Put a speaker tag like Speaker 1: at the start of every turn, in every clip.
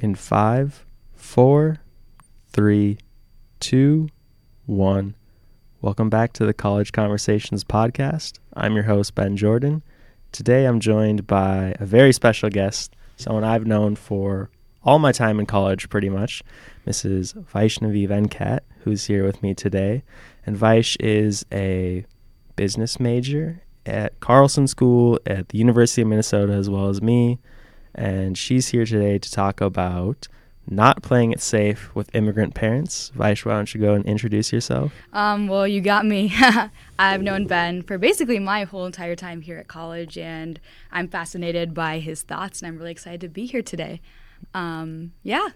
Speaker 1: In 5, 4, 3, 2, 1. Welcome back to the College Conversations podcast. I'm your host, Ben Jordan. Today I'm joined by a very special guest, someone I've known for all my time in college pretty much, Mrs. Vaishnavi Venkat, who's here with me today. And Vaish is a business major at Carlson School at the University of Minnesota, as well as me. And she's here today to talk about not playing it safe with immigrant parents. Vaish, why don't you go and introduce yourself?
Speaker 2: Well, you got me. I've known Ben for basically my whole entire time here at college, and I'm fascinated by his thoughts, and I'm really excited to be here today.
Speaker 1: Yeah,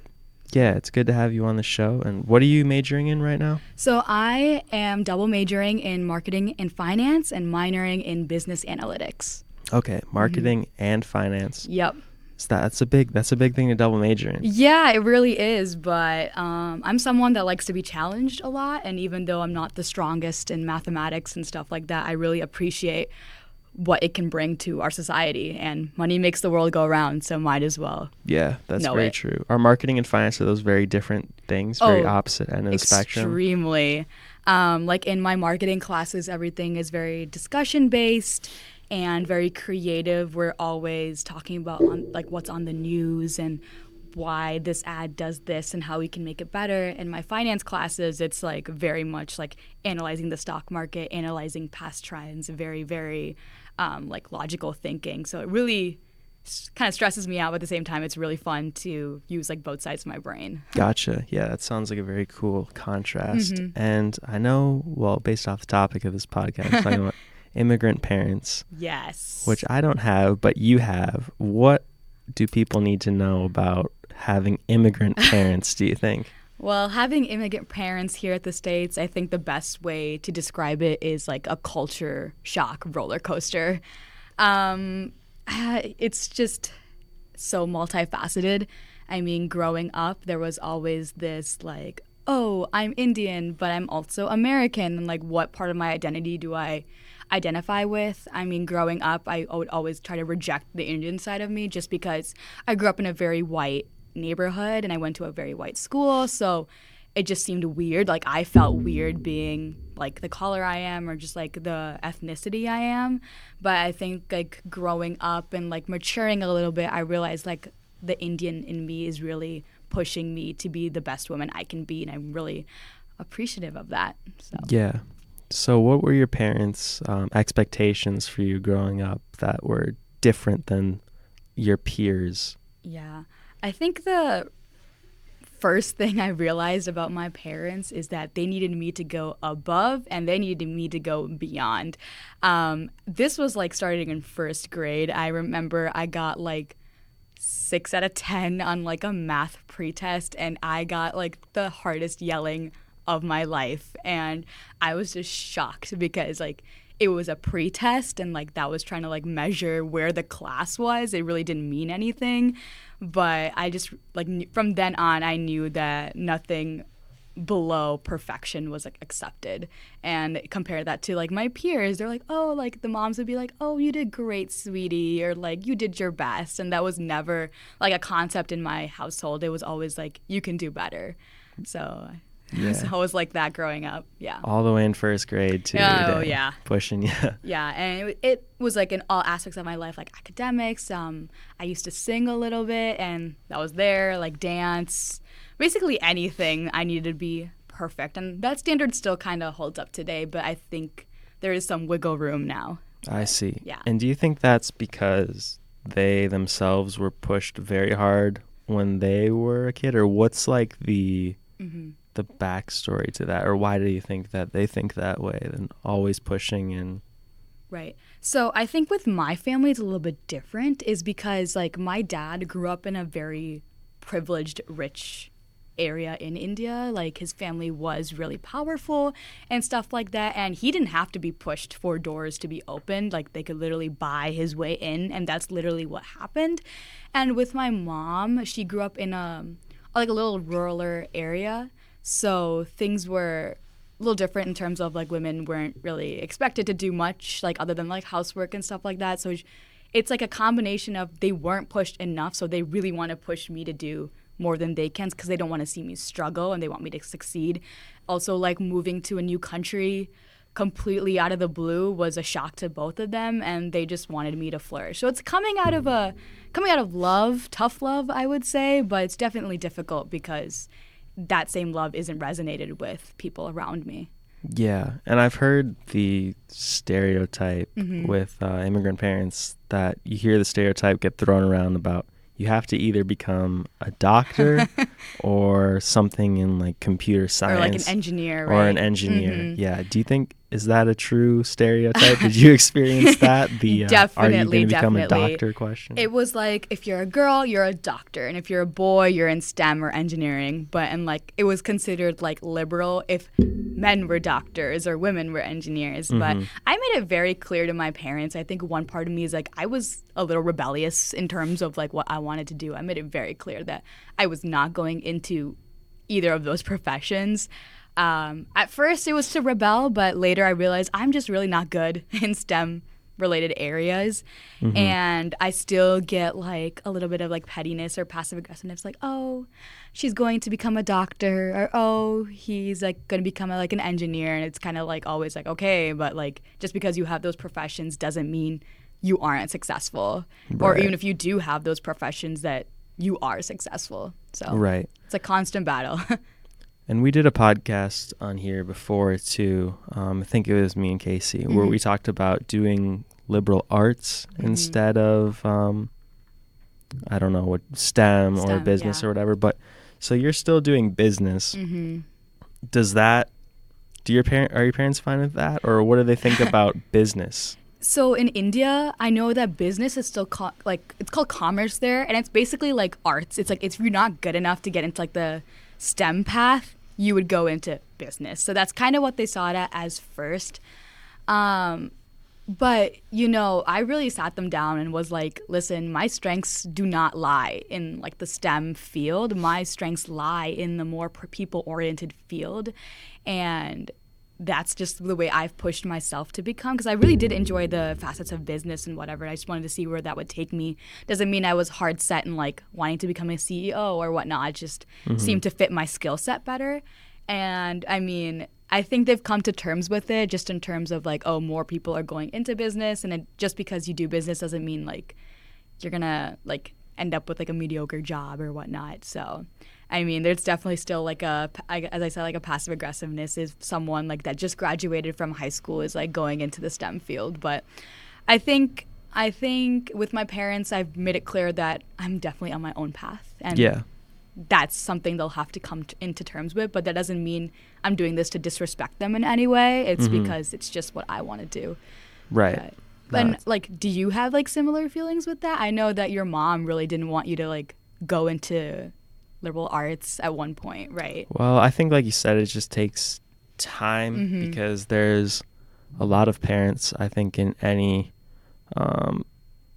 Speaker 1: it's good to have you on the show. And what are you majoring in right now?
Speaker 2: So I am double majoring in marketing and finance and minoring in business analytics.
Speaker 1: Okay, marketing and finance.
Speaker 2: Yep.
Speaker 1: So that's a big thing to double major in.
Speaker 2: Yeah, it really is. But I'm someone that likes to be challenged a lot. And even though I'm not the strongest in mathematics and stuff like that, I really appreciate what it can bring to our society. And money makes the world go around, so might as well.
Speaker 1: Yeah, that's very true. Are marketing and finance, are those very different things, very opposite end of the spectrum?
Speaker 2: Extremely. Like in my marketing classes, everything is very discussion-based and very creative. We're always talking about what's on the news and why this ad does this and how we can make it better. In my finance classes, it's like very much like analyzing the stock market, analyzing past trends, very, very logical thinking. So it really kind of stresses me out, but at the same time, it's really fun to use like both sides of my brain.
Speaker 1: Gotcha. Yeah, that sounds like a very cool contrast.
Speaker 2: Mm-hmm.
Speaker 1: And I know, well, based off the topic of this podcast, I'm talking about immigrant parents.
Speaker 2: Yes.
Speaker 1: Which I don't have, but you have. What do people need to know about having immigrant parents, do you think?
Speaker 2: Well, having immigrant parents here at the States, I think the best way to describe it is like a culture shock roller coaster. It's just so multifaceted. I mean, growing up, there was always this like, oh, I'm Indian, but I'm also American. And like, what part of my identity do I identify with? I mean, growing up, I would always try to reject the Indian side of me just because I grew up in a very white neighborhood and I went to a very white school. So it just seemed weird. Like I felt weird being like the color I am or just like the ethnicity I am. But I think like growing up and like maturing a little bit, I realized like the Indian in me is really pushing me to be the best woman I can be. And I'm really appreciative of that. So.
Speaker 1: Yeah. So what were your parents' expectations for you growing up that were different than your peers?
Speaker 2: Yeah. I think the first thing I realized about my parents is that they needed me to go above and they needed me to go beyond. This was like starting in first grade. I remember I got like 6 out of 10 on like a math pretest and I got like the hardest yelling of my life. And I was just shocked because like it was a pretest and like that was trying to like measure where the class was. It really didn't mean anything. But I just like from then on, I knew that nothing below perfection was like accepted. And compare that to like my peers, they're like, oh, like the moms would be like, oh, you did great, sweetie, or like you did your best. And that was never like a concept in my household. It was always like, you can do better. So yeah. So I was like that growing up. Yeah.
Speaker 1: All the way in first grade too.
Speaker 2: Oh, yeah.
Speaker 1: Pushing you.
Speaker 2: Yeah. And it was like in all aspects of my life, like academics. I used to sing a little bit and that was there, like dance, basically anything. I needed to be perfect. And that standard still kind of holds up today, but I think there is some wiggle room now.
Speaker 1: I see.
Speaker 2: Yeah.
Speaker 1: And do you think that's because they themselves were pushed very hard when they were a kid, or what's like the backstory to that, or why do you think that they think that way and always pushing and
Speaker 2: Right. So I think with my family it's a little bit different is because like my dad grew up in a very privileged, rich area in India. Like his family was really powerful and stuff like that, and he didn't have to be pushed for doors to be opened. Like they could literally buy his way in, and that's literally what happened. And with my mom, she grew up in a little rural area. So things were a little different in terms of like women weren't really expected to do much like other than like housework and stuff like that. So it's like a combination of they weren't pushed enough, so they really want to push me to do more than they can because they don't want to see me struggle and they want me to succeed. Also, like moving to a new country completely out of the blue was a shock to both of them, and they just wanted me to flourish. So it's coming out of love, tough love, I would say, but it's definitely difficult because that same love isn't resonated with people around me.
Speaker 1: Yeah, and I've heard the stereotype with immigrant parents that you hear the stereotype get thrown around about you have to either become a doctor or something in like computer science.
Speaker 2: Or like an engineer, right?
Speaker 1: Or an engineer, yeah. Do you think, is that a true stereotype? Did you experience that? The
Speaker 2: definitely,
Speaker 1: are you going to become a
Speaker 2: definitely.
Speaker 1: doctor question?
Speaker 2: It was like, if you're a girl, you're a doctor, and if you're a boy, you're in STEM or engineering. And like it was considered like liberal if men were doctors or women were engineers. But I made it very clear to my parents. I think one part of me is like I was a little rebellious in terms of like what I wanted to do. I made it very clear that I was not going into either of those professions. At first it was to rebel, but later I realized I'm just really not good in STEM related areas. And I still get like a little bit of like pettiness or passive aggressiveness, like, oh, she's going to become a doctor, or oh, he's like going to become like an engineer. And it's kind of like always like, okay, but like just because you have those professions doesn't mean you aren't successful. Right. Or even if you do have those professions that you are successful. So
Speaker 1: right.
Speaker 2: It's a constant battle.
Speaker 1: And we did a podcast on here before too. I think it was me and Casey, where we talked about doing liberal arts instead of, I don't know, what STEM or business or whatever. But so you're still doing business. Does that, are your parents fine with that? Or what do they think about business?
Speaker 2: So in India, I know that business is still it's called commerce there, and it's basically like arts. It's like if you're not good enough to get into like the STEM path, you would go into business. So that's kind of what they saw it as first. But, you know, I really sat them down and was like, listen, my strengths do not lie in like the STEM field. My strengths lie in the more people-oriented field. And that's just the way I've pushed myself to become, because I really did enjoy the facets of business and whatever. I just wanted to see where that would take me. Doesn't mean I was hard set in like wanting to become a CEO or whatnot. It just seemed to fit my skill set better. And I mean, I think they've come to terms with it just in terms of like, oh, more people are going into business, and just because you do business doesn't mean like you're gonna like end up with like a mediocre job or whatnot. So I mean, there's definitely still like as I said, like a passive aggressiveness if someone like that just graduated from high school is like going into the STEM field. But I think with my parents, I've made it clear that I'm definitely on my own path. And that's something they'll have to come into terms with. But that doesn't mean I'm doing this to disrespect them in any way. It's because it's just what I want to do.
Speaker 1: Right.
Speaker 2: And like, do you have like similar feelings with that? I know that your mom really didn't want you to like go into liberal arts at one point, right?
Speaker 1: Well, I think like you said, it just takes time because there's a lot of parents, I think, in any,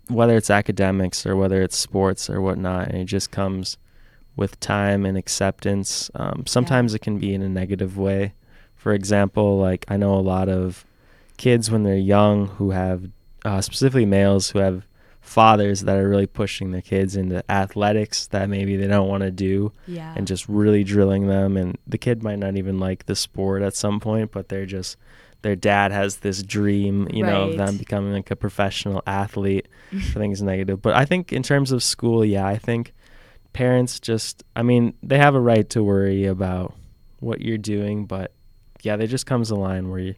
Speaker 1: whether it's academics or whether it's sports or whatnot, and it just comes with time and acceptance. Sometimes it can be in a negative way. For example, like I know a lot of kids when they're young who have, specifically males who have fathers that are really pushing their kids into athletics that maybe they don't want to do and just really drilling them, and the kid might not even like the sport at some point, but their dad has this dream, you know, of them becoming like a professional athlete. I think it's negative. But I think in terms of school, I think parents just, I mean, they have a right to worry about what you're doing, but there just comes a line where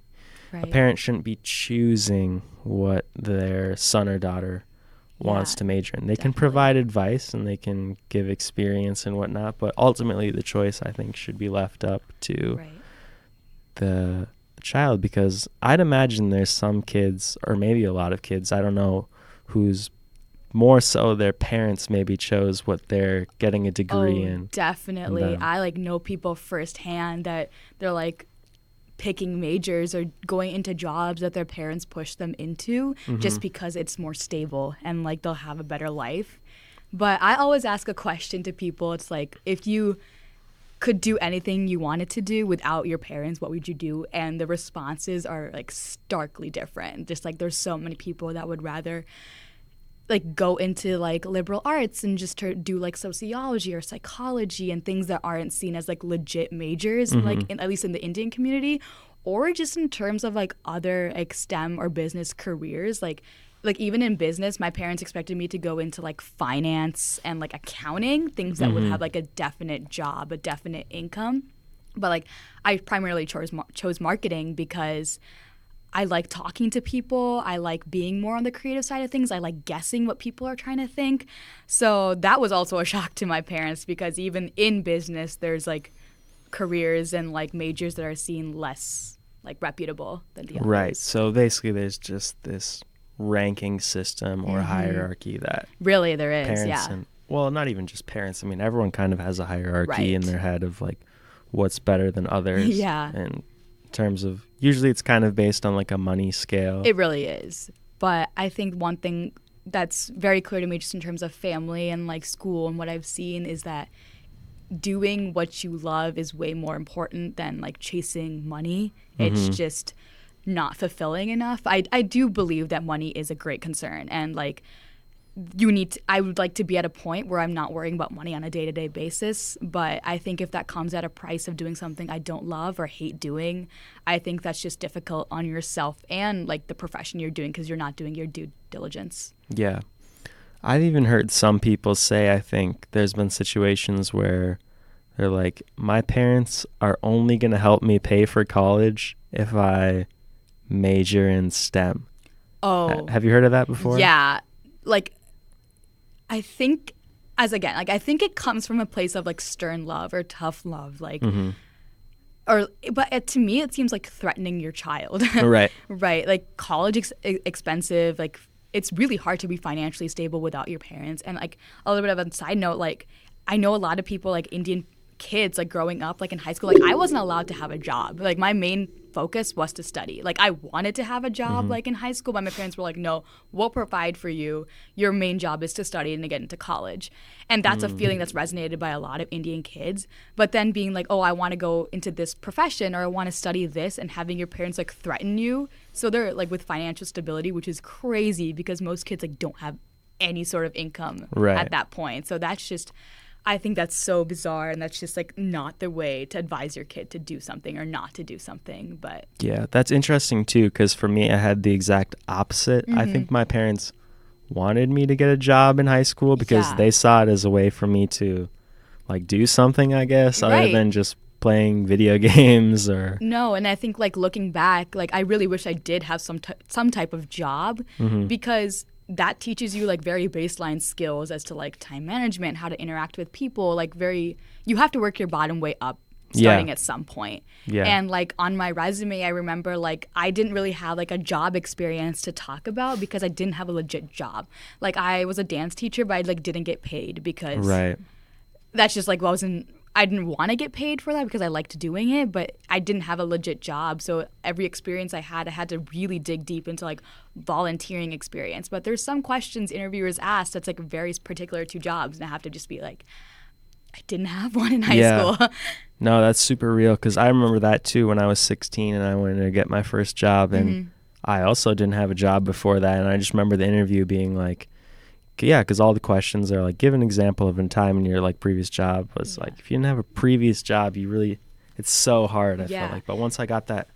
Speaker 1: a parent shouldn't be choosing what their son or daughter wants to major in. They can provide advice and they can give experience and whatnot, but ultimately the choice, I think, should be left up to the child, because I'd imagine there's some kids, or maybe a lot of kids, I don't know, who's more so their parents maybe chose what they're getting a degree in.
Speaker 2: Definitely. I like know people firsthand that they're like picking majors or going into jobs that their parents push them into just because it's more stable and like they'll have a better life. But I always ask a question to people. It's like, if you could do anything you wanted to do without your parents, what would you do? And the responses are like starkly different. Just like there's so many people that would rather like go into like liberal arts and just to do like sociology or psychology and things that aren't seen as like legit majors, like at least in the Indian community, or just in terms of like other like STEM or business careers. Like even in business, my parents expected me to go into like finance and like accounting, things that would have like a definite job, a definite income. But like I primarily chose marketing because I like talking to people. I like being more on the creative side of things. I like guessing what people are trying to think. So that was also a shock to my parents, because even in business, there's like careers and like majors that are seen less like reputable than the others.
Speaker 1: Right. So basically there's just this ranking system or hierarchy that
Speaker 2: really there is,
Speaker 1: parents and, well, not even just parents. I mean, everyone kind of has a hierarchy in their head of like what's better than others.
Speaker 2: Yeah.
Speaker 1: And in terms of, usually it's kind of based on like a money scale.
Speaker 2: It really is. But I think one thing that's very clear to me just in terms of family and like school and what I've seen is that doing what you love is way more important than like chasing money. It's just not fulfilling enough. I do believe that money is a great concern, and like I would like to be at a point where I'm not worrying about money on a day-to-day basis, but I think if that comes at a price of doing something I don't love or hate doing, I think that's just difficult on yourself and like the profession you're doing, because you're not doing your due diligence.
Speaker 1: Yeah. I've even heard some people say, I think there's been situations where they're like, my parents are only going to help me pay for college if I major in STEM.
Speaker 2: Oh.
Speaker 1: Have you heard of that before?
Speaker 2: Yeah. Like, I think I think it comes from a place of like stern love or tough love, like, but to me it seems like threatening your child.
Speaker 1: Right.
Speaker 2: Right. Like college is expensive. Like it's really hard to be financially stable without your parents. And like a little bit of a side note, like I know a lot of people, like Indian kids, like growing up, like in high school, like I wasn't allowed to have a job. Like my main focus was to study. Like I wanted to have a job like in high school, but my parents were like, no, we'll provide for you. Your main job is to study and to get into college. And that's a feeling that's resonated by a lot of Indian kids. But then being like, oh, I want to go into this profession or I want to study this, and having your parents like threaten you. So they're like with financial stability, which is crazy because most kids like don't have any sort of income at that point. So that's just, I think that's so bizarre, and that's just like not the way to advise your kid to do something or not to do something. But
Speaker 1: yeah, that's interesting too, because for me, I had the exact opposite. I think my parents wanted me to get a job in high school because they saw it as a way for me to like do something, I guess, other than just playing video games or
Speaker 2: no. And I think like looking back, like I really wish I did have some type of job, because that teaches you like very baseline skills as to like time management, how to interact with people, like you have to work your bottom way up starting at some point. And like on my resume, I remember like I didn't really have like a job experience to talk about because I didn't have a legit job. Like I was a dance teacher, but I like didn't get paid because that's just like I didn't want to get paid for that because I liked doing it, but I didn't have a legit job. So every experience I had to really dig deep into like volunteering experience. But there's some questions interviewers ask that's like very particular to jobs, and I have to just be like, I didn't have one in high school.
Speaker 1: No, that's super real, because I remember that too when I was 16 and I wanted to get my first job, and I also didn't have a job before that. And I just remember the interview being like, yeah, because all the questions are like, give an example of a time in your like previous job. It's like, if you didn't have a previous job, it's so hard, I felt like. But once I got that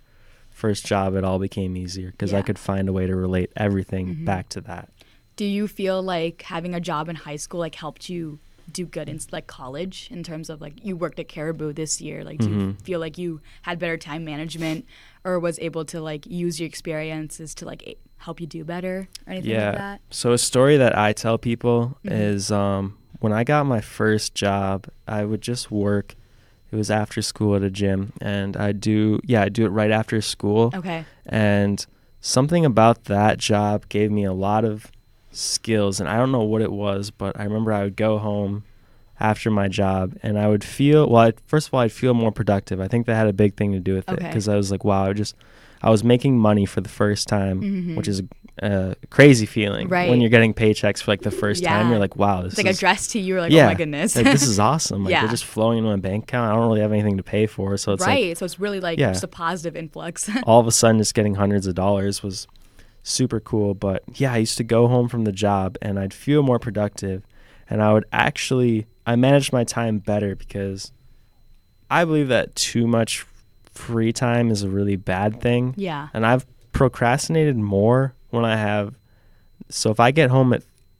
Speaker 1: first job, it all became easier because I could find a way to relate everything back to that.
Speaker 2: Do you feel like having a job in high school like helped you do good in like college, in terms of like you worked at Caribou this year? Like do you feel like you had better time management or was able to like use your experiences to like help you do better or anything like that?
Speaker 1: So a story that I tell people is when I got my first job, I would just work. It was after school at a gym, and I'd do it right after school.
Speaker 2: Okay.
Speaker 1: And something about that job gave me a lot of skills, and I don't know what it was, but I remember I would go home after my job and I would feel, first of all, I'd feel more productive. I think that had a big thing to do with it, because I was like, wow, I was making money for the first time, which is a crazy feeling. When you're getting paychecks for like the first time, you're like, wow,
Speaker 2: it's like addressed to you. You're like, oh my goodness.
Speaker 1: Like, this is awesome. Like they're just flowing into my bank account. I don't really have anything to pay for. So it's
Speaker 2: so it's really like just a positive influx.
Speaker 1: All of a sudden just getting hundreds of dollars was super cool. But yeah, I used to go home from the job and I'd feel more productive, and I managed my time better because I believe that too much free time is a really bad thing.
Speaker 2: Yeah.
Speaker 1: And I've procrastinated more when so if I get home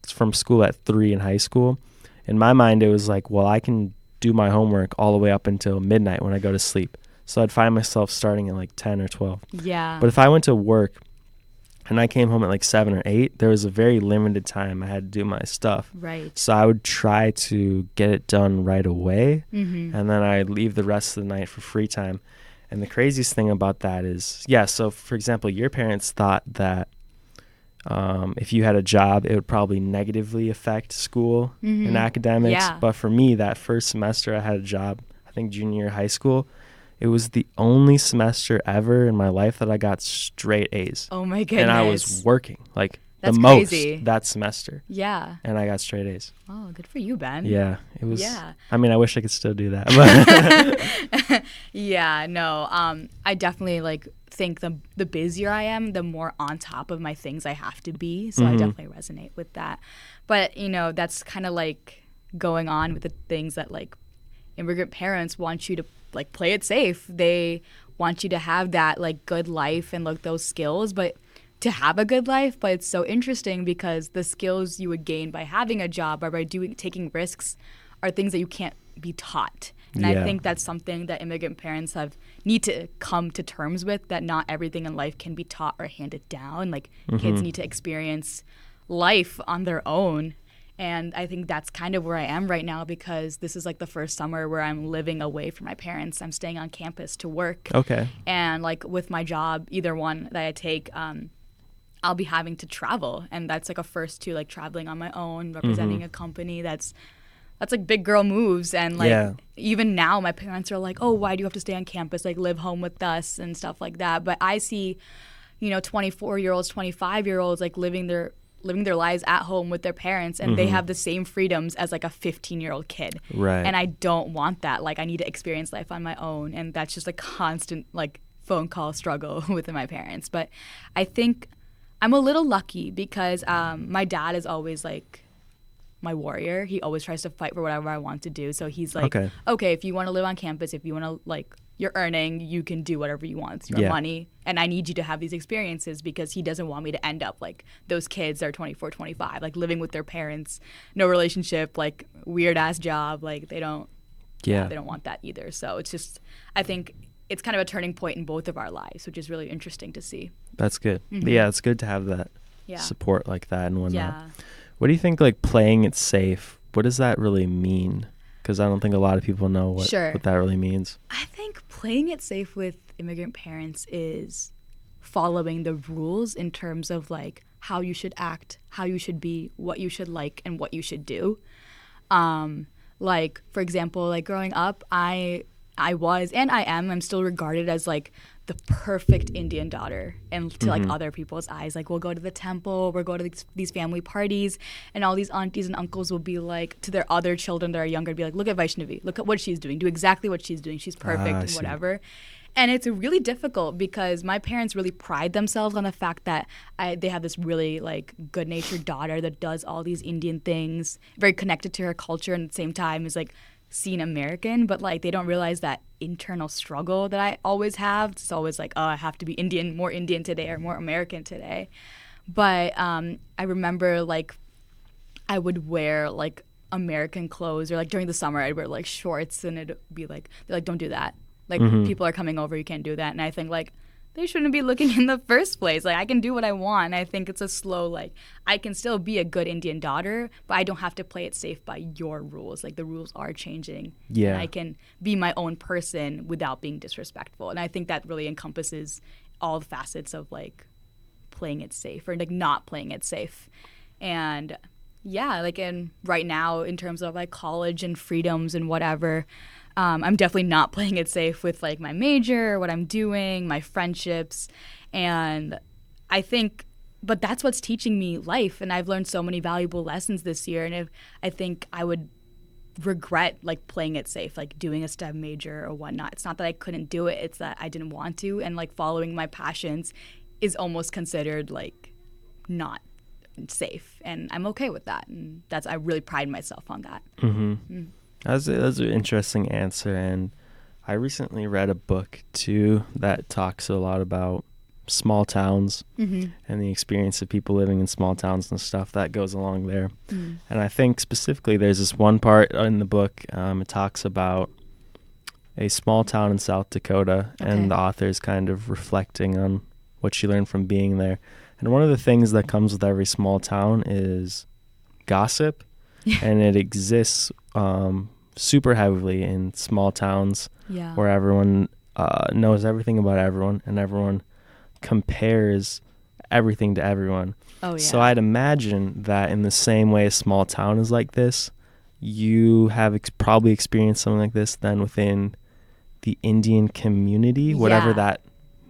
Speaker 1: from school at 3 in high school, in my mind it was like, well, I can do my homework all the way up until midnight when I go to sleep. So I'd find myself starting at like 10 or 12.
Speaker 2: Yeah.
Speaker 1: But if I went to work and I came home at like 7 or 8, there was a very limited time I had to do my stuff.
Speaker 2: Right.
Speaker 1: So I would try to get it done right away,
Speaker 2: Mm-hmm.
Speaker 1: and then I'd leave the rest of the night for free time. And the craziest thing about that is, so for example, your parents thought that if you had a job, it would probably negatively affect school and academics.
Speaker 2: Yeah.
Speaker 1: But for me, that first semester I had a job, I think junior year of high school, it was the only semester ever in my life that I got straight A's.
Speaker 2: Oh my goodness.
Speaker 1: And I was working like
Speaker 2: That's
Speaker 1: the
Speaker 2: crazy.
Speaker 1: most that semester.
Speaker 2: Yeah.
Speaker 1: And I got straight A's.
Speaker 2: Oh, good for you, Ben.
Speaker 1: Yeah, it was.
Speaker 2: Yeah.
Speaker 1: I mean, I wish I could still do that.
Speaker 2: Yeah, no. I definitely like think the busier I am, the more on top of my things I have to be. So I definitely resonate with that. But that's kind of like going on with the things that like immigrant parents want you to like play it safe. They want you to have that like good life and like those skills, but to have a good life. But it's so interesting because the skills you would gain by having a job or by taking risks are things that you can't be taught. And I think that's something that immigrant parents need to come to terms with, that not everything in life can be taught or handed down. Like kids need to experience life on their own. And I think that's kind of where I am right now, because this is like the first summer where I'm living away from my parents. I'm staying on campus to work.
Speaker 1: Okay.
Speaker 2: And like with my job, either one that I take, I'll be having to travel. And that's like a first to like traveling on my own, representing a company that's like big girl moves. And like even now my parents are like, oh, why do you have to stay on campus? Like live home with us and stuff like that. But I see, 24-year-olds, 25-year-olds like living their lives at home with their parents, and they have the same freedoms as like a 15-year-old kid.
Speaker 1: Right.
Speaker 2: And I don't want that. Like I need to experience life on my own, and that's just a constant like phone call struggle with my parents. But I think I'm a little lucky because my dad is always like my warrior. He always tries to fight for whatever I want to do. So he's like, okay, if you want to live on campus, if you want to like, you're earning, you can do whatever you want. It's your money. And I need you to have these experiences, because he doesn't want me to end up like those kids that are 24, 25, like living with their parents, no relationship, like weird ass job. Like they don't want that either. So it's just, I think it's kind of a turning point in both of our lives, which is really interesting to see.
Speaker 1: That's good. Yeah, it's good to have that support like that and whatnot.
Speaker 2: Yeah.
Speaker 1: What do you think, like playing it safe, what does that really mean? Because I don't think a lot of people know what that really means.
Speaker 2: I think playing it safe with immigrant parents is following the rules in terms of like how you should act, how you should be, what you should like, and what you should do. Like, for example, like growing up, I was, and I am, I'm still regarded as like the perfect Indian daughter, and to like other people's eyes, like we'll go to the temple, we'll go to these family parties, and all these aunties and uncles will be like to their other children that are younger, be like, look at Vaishnavi, look at what she's doing, do exactly what she's doing, she's perfect and whatever. And it's really difficult because my parents really pride themselves on the fact that they have this really like good-natured daughter that does all these Indian things, very connected to her culture, and at the same time is like seen American, but like they don't realize that internal struggle that I always have. It's always like, oh, I have to be Indian, more Indian today or more American today. But I remember like I would wear like American clothes, or like during the summer I'd wear like shorts, and it'd be like, they're like, don't do that. Like people are coming over, you can't do that. And I think like they shouldn't be looking in the first place. Like I can do what I want. And I think it's a slow, like I can still be a good Indian daughter, but I don't have to play it safe by your rules. Like the rules are changing.
Speaker 1: Yeah.
Speaker 2: And I can be my own person without being disrespectful. And I think that really encompasses all the facets of like playing it safe or like not playing it safe. And yeah, like right now in terms of like college and freedoms and whatever, I'm definitely not playing it safe with like my major, what I'm doing, my friendships. And I think, but that's what's teaching me life. And I've learned so many valuable lessons this year. And I think I would regret like playing it safe, like doing a STEM major or whatnot. It's not that I couldn't do it. It's that I didn't want to. And like following my passions is almost considered like not safe, and I'm okay with that, and I really pride myself on that.
Speaker 1: That's an interesting answer, and I recently read a book too that talks a lot about small towns and the experience of people living in small towns and stuff that goes along there. And I think specifically there's this one part in the book, it talks about a small town in South Dakota, and the author is kind of reflecting on what she learned from being there. And one of the things that comes with every small town is gossip, and it exists super heavily in small towns where everyone knows everything about everyone, and everyone compares everything to everyone. So I'd imagine that in the same way a small town is like this, you have probably experienced something like this then within the Indian community, whatever that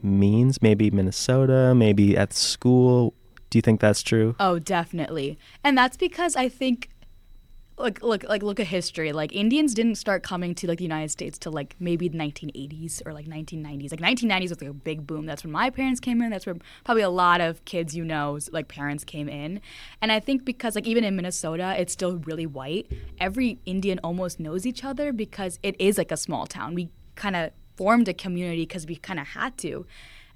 Speaker 1: means, maybe Minnesota, maybe at school. Do you think that's true?
Speaker 2: Oh, definitely. And that's because I think look at history. Like, Indians didn't start coming to like the United States till like maybe the 1980s or like 1990s. Like 1990s was like a big boom. That's when my parents came in. That's where probably a lot of kids, like parents came in. And I think because like even in Minnesota, it's still really white. Every Indian almost knows each other because it is like a small town. We kind of formed a community because we kind of had to.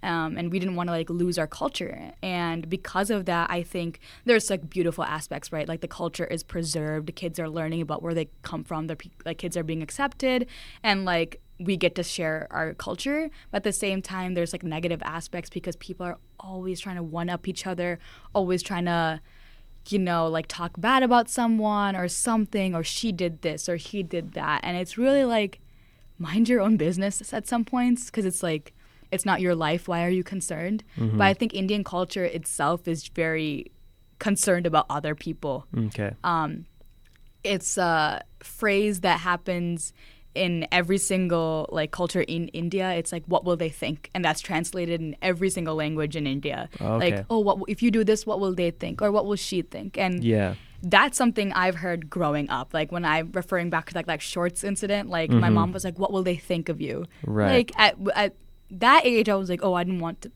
Speaker 2: And we didn't want to like lose our culture, and because of that, I think there's like beautiful aspects, right? Like the culture is preserved, the kids are learning about where they come from, like kids are being accepted, and like we get to share our culture. But at the same time, there's like negative aspects because people are always trying to one up each other, always trying to, like talk bad about someone or something, or she did this or he did that, and it's really like mind your own business at some points, because it's like, it's not your life. Why are you concerned? But I think Indian culture itself is very concerned about other people. It's a phrase that happens in every single like culture in India. It's like, what will they think? And that's translated in every single language in India. Like, what if you do this, what will they think? Or what will she think? And that's something I've heard growing up. Like when I'm referring back to like that shorts incident, like my mom was like, what will they think of you? Like at that age, I was like, I didn't want to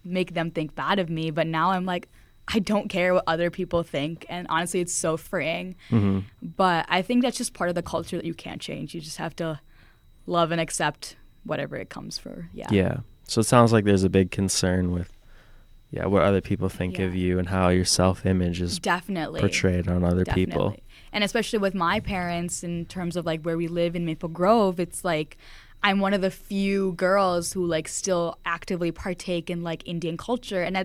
Speaker 2: make them think bad of me. But now I'm like, I don't care what other people think. And honestly, it's so freeing. But I think that's just part of the culture that you can't change. You just have to love and accept whatever it comes for. Yeah.
Speaker 1: So it sounds like there's a big concern with, what other people think of you and how your self-image is portrayed on other people.
Speaker 2: And especially with my parents, in terms of like where we live in Maple Grove, it's like, I'm one of the few girls who like still actively partake in like Indian culture, and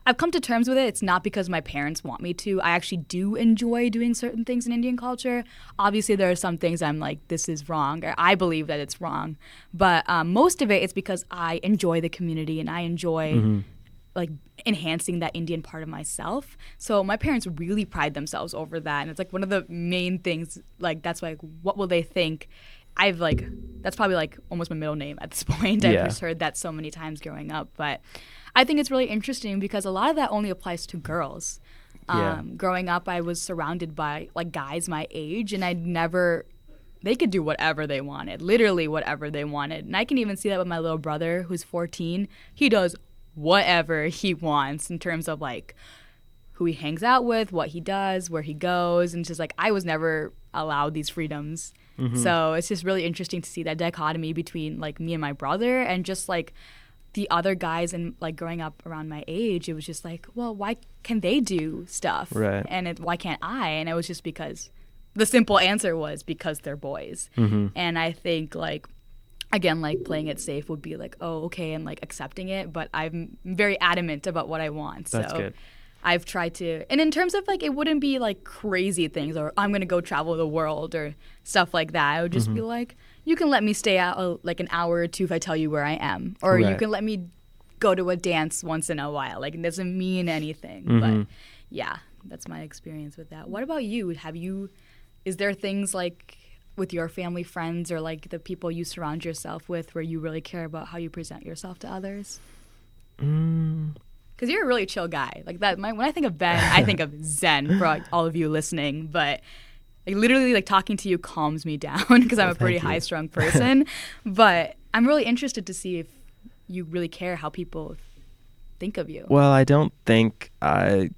Speaker 2: I've come to terms with it. It's not because my parents want me to. I actually do enjoy doing certain things in Indian culture. Obviously, there are some things I'm like, this is wrong, or I believe that it's wrong. But most of it's because I enjoy the community and I enjoy like enhancing that Indian part of myself. So my parents really pride themselves over that, and it's like one of the main things. Like that's like, what will they think? That's probably like almost my middle name at this point. I've just heard that so many times growing up. But I think it's really interesting because a lot of that only applies to girls. Growing up, I was surrounded by like guys my age, and they could do whatever they wanted, literally whatever they wanted. And I can even see that with my little brother who's 14. He does whatever he wants in terms of like who he hangs out with, what he does, where he goes. And it's just like, I was never allowed these freedoms. So it's just really interesting to see that dichotomy between like me and my brother and just like the other guys. And like growing up around my age, it was just like, well, why can they do stuff?
Speaker 1: Right.
Speaker 2: And why can't I? And it was just because the simple answer was because they're boys. And I think like, again, like playing it safe would be like, oh, okay, and like accepting it. But I'm very adamant about what I want.
Speaker 1: That's good.
Speaker 2: I've tried to, and in terms of like, it wouldn't be like crazy things or I'm going to go travel the world or stuff like that. I would just be like, you can let me stay out like an hour or two if I tell you where I am. Or you can let me go to a dance once in a while. Like, it doesn't mean anything. But yeah, that's my experience with that. What about you? Is there things like with your family, friends, or like the people you surround yourself with where you really care about how you present yourself to others? Because you're a really chill guy. Like that. When I think of Ben, I think of Zen for like, all of you listening. But like literally, like talking to you calms me down because I'm a pretty high-strung person. But I'm really interested to see if you really care how people think of you?
Speaker 1: Well, I don't think I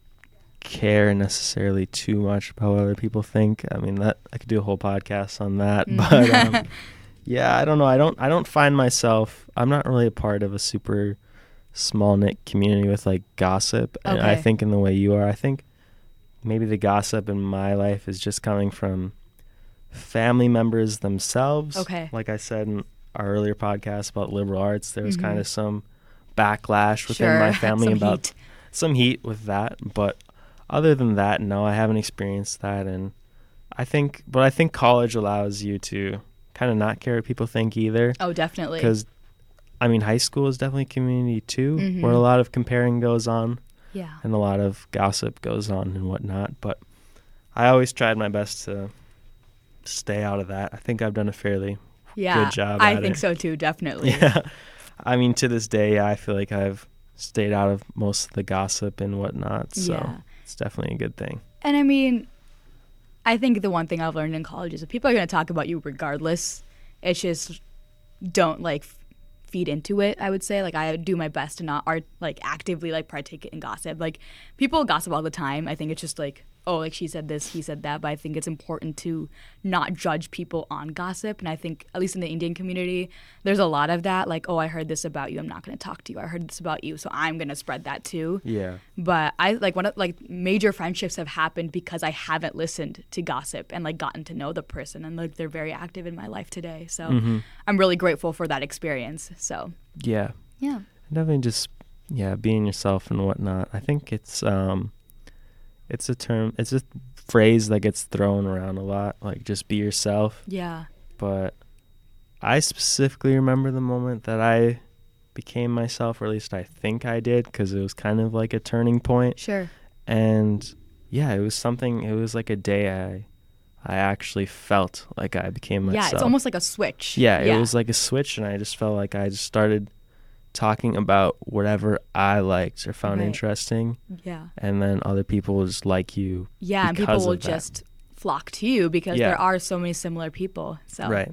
Speaker 1: care necessarily too much about what other people think. I mean, that I could do a whole podcast on that, but yeah, I don't know. I don't find myself. I'm not really a part of a super small knit community with like gossip, and I
Speaker 2: Okay.
Speaker 1: think in the way you are, I think maybe the gossip in my life is just coming from family members themselves.
Speaker 2: Okay.
Speaker 1: Like I said in our earlier podcast about liberal arts, there was
Speaker 2: Mhm.
Speaker 1: kind of some backlash within
Speaker 2: Sure.
Speaker 1: my family
Speaker 2: Some
Speaker 1: about
Speaker 2: heat.
Speaker 1: some heat with that. But other than that, no, I haven't experienced that. And I think college allows you to kind of not care what people think either.
Speaker 2: Oh, definitely.
Speaker 1: Because, I mean, high school is definitely a community too, where a
Speaker 2: Mhm.
Speaker 1: lot of comparing goes on
Speaker 2: Yeah.
Speaker 1: and a lot of gossip goes on and whatnot. But I always tried my best to stay out of that. I think I've done a fairly
Speaker 2: Yeah.
Speaker 1: good job
Speaker 2: I
Speaker 1: at
Speaker 2: think
Speaker 1: it.
Speaker 2: so too, definitely.
Speaker 1: Yeah. I mean, to this day, I feel like I've stayed out of most of the gossip and whatnot. So
Speaker 2: Yeah.
Speaker 1: it's definitely a good thing.
Speaker 2: And I mean, I think the one thing I've learned in college is that people are going to talk about you regardless. It's just don't like feed into it, I would say. Like I do my best to not like actively like partake in gossip. Like people gossip all the time. I think it's just like, oh, like she said this, he said that, but I think it's important to not judge people on gossip. And I think at least in the Indian community, there's a lot of that. Like, oh, I heard this about you, I'm not going to talk to you. I heard this about you, so I'm going to spread that too.
Speaker 1: Yeah.
Speaker 2: But I like one of like major friendships have happened because I haven't listened to gossip and like gotten to know the person, and like they're very active in my life today. So I'm really grateful for that experience. So
Speaker 1: Yeah.
Speaker 2: yeah.
Speaker 1: Definitely just, being yourself and whatnot. I think it's a phrase that gets thrown around a lot, like just be yourself.
Speaker 2: Yeah.
Speaker 1: But I specifically remember the moment that I became myself, or at least I think I did, because it was kind of like a turning point.
Speaker 2: Sure.
Speaker 1: And yeah, it was like a day I actually felt like I became myself.
Speaker 2: Yeah, it's almost like a switch.
Speaker 1: Yeah, it was like a switch, and I just felt like I just started talking about whatever I liked or found
Speaker 2: Right.
Speaker 1: interesting,
Speaker 2: Yeah.
Speaker 1: and then other people will just like you.
Speaker 2: Yeah, and people
Speaker 1: because
Speaker 2: will
Speaker 1: of that.
Speaker 2: just flock to you because
Speaker 1: Yeah.
Speaker 2: there are so many similar people. So
Speaker 1: Right.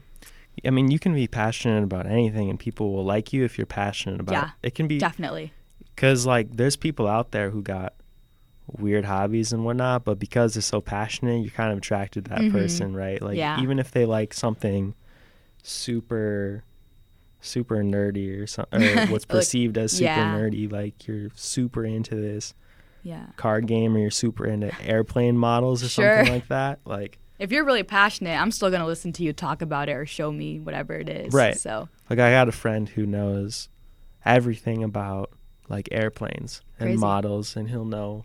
Speaker 1: I mean, you can be passionate about anything, and people will like you if you're passionate about
Speaker 2: Yeah,
Speaker 1: it. It can be
Speaker 2: definitely.
Speaker 1: because like there's people out there who got weird hobbies and whatnot, but because they're so passionate, you're kind of attracted to that person, right? Like
Speaker 2: Yeah.
Speaker 1: even if they like something super nerdy or something, or what's perceived as super
Speaker 2: yeah.
Speaker 1: nerdy, like you're super into this
Speaker 2: Yeah.
Speaker 1: card game, or you're super into airplane models or
Speaker 2: Sure.
Speaker 1: something like that. Like
Speaker 2: If you're really passionate, I'm still going to listen to you talk about it or show me whatever it is.
Speaker 1: Right.
Speaker 2: So,
Speaker 1: I got a friend who knows everything about like airplanes and
Speaker 2: Crazy.
Speaker 1: models, and he'll know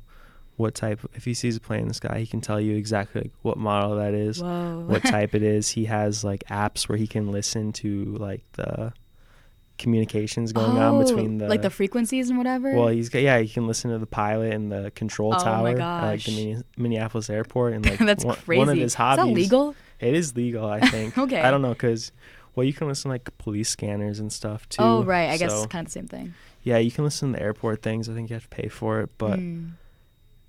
Speaker 1: what type. If he sees a plane in the sky, he can tell you exactly like what model that is,
Speaker 2: whoa.
Speaker 1: what type it is. He has like apps where he can listen to like the communications going on between the
Speaker 2: like the frequencies and whatever.
Speaker 1: Well, he can listen to the pilot and the control
Speaker 2: Oh
Speaker 1: tower
Speaker 2: my
Speaker 1: at like
Speaker 2: gosh.
Speaker 1: the Minneapolis airport, and like
Speaker 2: That's crazy.
Speaker 1: one of his hobbies.
Speaker 2: Is that legal?
Speaker 1: It is legal, I think.
Speaker 2: Okay.
Speaker 1: I don't know, because you can listen to like police scanners and stuff too.
Speaker 2: Oh, right. I guess
Speaker 1: So,
Speaker 2: it's kind of the same thing.
Speaker 1: yeah, you can listen to the airport things. I think you have to pay for it, but
Speaker 2: Mm.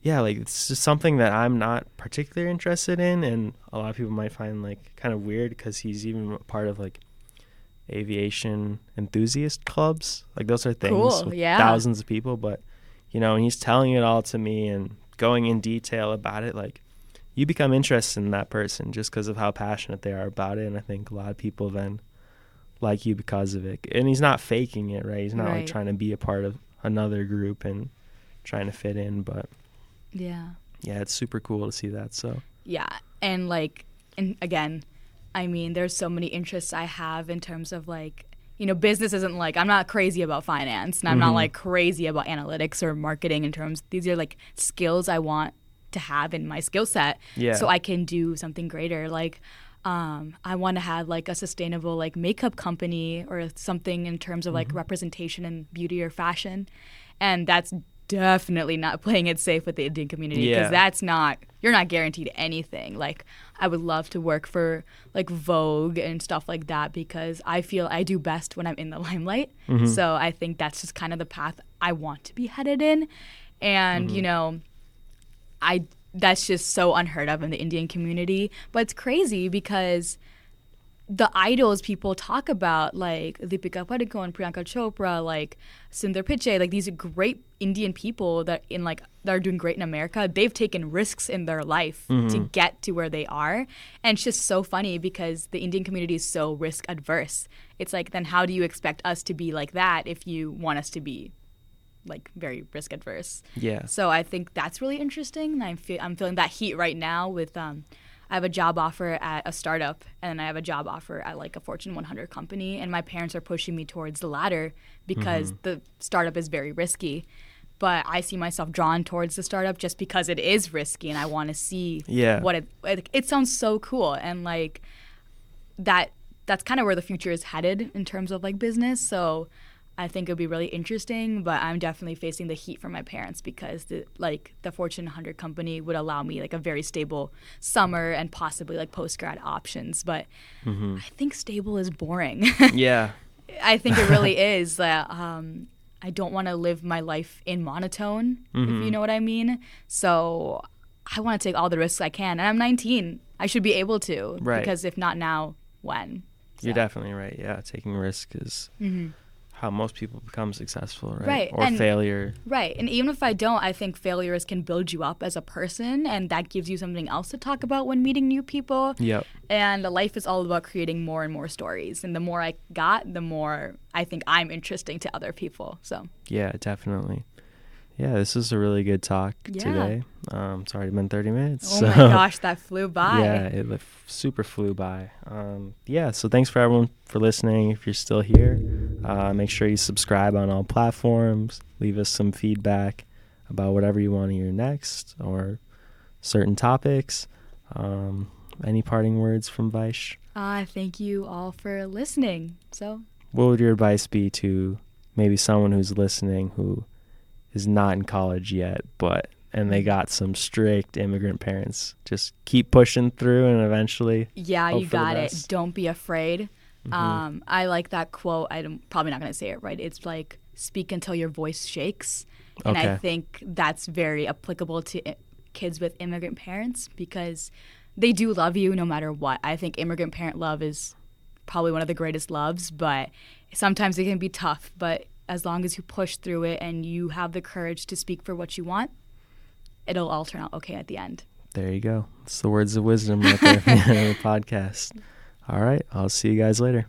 Speaker 1: yeah, like it's just something that I'm not particularly interested in, and a lot of people might find like kind of weird because he's even a part of like aviation enthusiast clubs. Like those are things
Speaker 2: Cool,
Speaker 1: with
Speaker 2: yeah.
Speaker 1: thousands of people, but and he's telling it all to me and going in detail about it. Like you become interested in that person just because of how passionate they are about it, and I think a lot of people then like you because of it. And he's not faking it, right? He's not like
Speaker 2: Right.
Speaker 1: trying to be a part of another group and trying to fit in, but
Speaker 2: Yeah.
Speaker 1: yeah, it's super cool to see that. So
Speaker 2: Yeah. And like, and again, I mean, there's so many interests I have in terms of like, business isn't like, I'm not crazy about finance, and I'm not like crazy about analytics or marketing in terms, these are like skills I want to have in my skill set.
Speaker 1: Yeah.
Speaker 2: So I can do something greater. Like, I want to have like a sustainable like makeup company or something in terms of like representation in beauty or fashion. And that's definitely not playing it safe with the Indian community, because
Speaker 1: Yeah.
Speaker 2: you're not guaranteed anything. Like I would love to work for like Vogue and stuff like that, because I feel I do best when I'm in the limelight. So I think that's just kind of the path I want to be headed in. And that's just so unheard of in the Indian community. But it's crazy because the idols people talk about, like Deepika Padukone, Priyanka Chopra, like Sundar Pichai, like these great Indian people that are doing great in America, they've taken risks in their life to get to where they are. And it's just so funny because the Indian community is so risk adverse. It's like, then how do you expect us to be like that if you want us to be like very risk adverse?
Speaker 1: Yeah.
Speaker 2: So I think that's really interesting. I'm feeling that heat right now with I have a job offer at a startup, and I have a job offer at like a Fortune 100 company, and my parents are pushing me towards the latter because the startup is very risky. But I see myself drawn towards the startup just because it is risky, and I want to see what it sounds so cool, and like that's kind of where the future is headed in terms of like business. So I think it would be really interesting, but I'm definitely facing the heat from my parents because the Fortune 100 company would allow me like a very stable summer and possibly like post-grad options. But I think stable is boring.
Speaker 1: Yeah.
Speaker 2: I think it really is. I don't want to live my life in monotone, if you know what I mean. So I want to take all the risks I can. And I'm 19. I should be able to.
Speaker 1: Right.
Speaker 2: Because if not now, when? So.
Speaker 1: You're definitely right. Yeah, taking risk is how most people become successful, right?
Speaker 2: Right.
Speaker 1: Or failure.
Speaker 2: Right. And even if I don't, I think failures can build you up as a person, and that gives you something else to talk about when meeting new people.
Speaker 1: Yep.
Speaker 2: And life is all about creating more and more stories. And the more I got, the more I think I'm interesting to other people. So. Yeah,
Speaker 1: definitely. Yeah, this is a really good talk today. It's already been 30 minutes.
Speaker 2: Oh my gosh, that flew by.
Speaker 1: Yeah, it super flew by. So thanks for everyone for listening. If you're still here, make sure you subscribe on all platforms. Leave us some feedback about whatever you want to hear next or certain topics. Any parting words from Vaish?
Speaker 2: Thank you all for listening. So,
Speaker 1: what would your advice be to maybe someone who's listening who is not in college yet, and they got some strict immigrant parents? Just keep pushing through and eventually
Speaker 2: you got it. Don't be afraid. I like that quote. I'm probably not going to say it right. It's like, speak until your voice shakes. And I think that's very applicable to kids with immigrant parents because they do love you no matter what. I think immigrant parent love is probably one of the greatest loves, but sometimes it can be tough. But as long as you push through it and you have the courage to speak for what you want, it'll all turn out okay at the end.
Speaker 1: There you go. It's the words of wisdom right there in the podcast. All right. I'll see you guys later.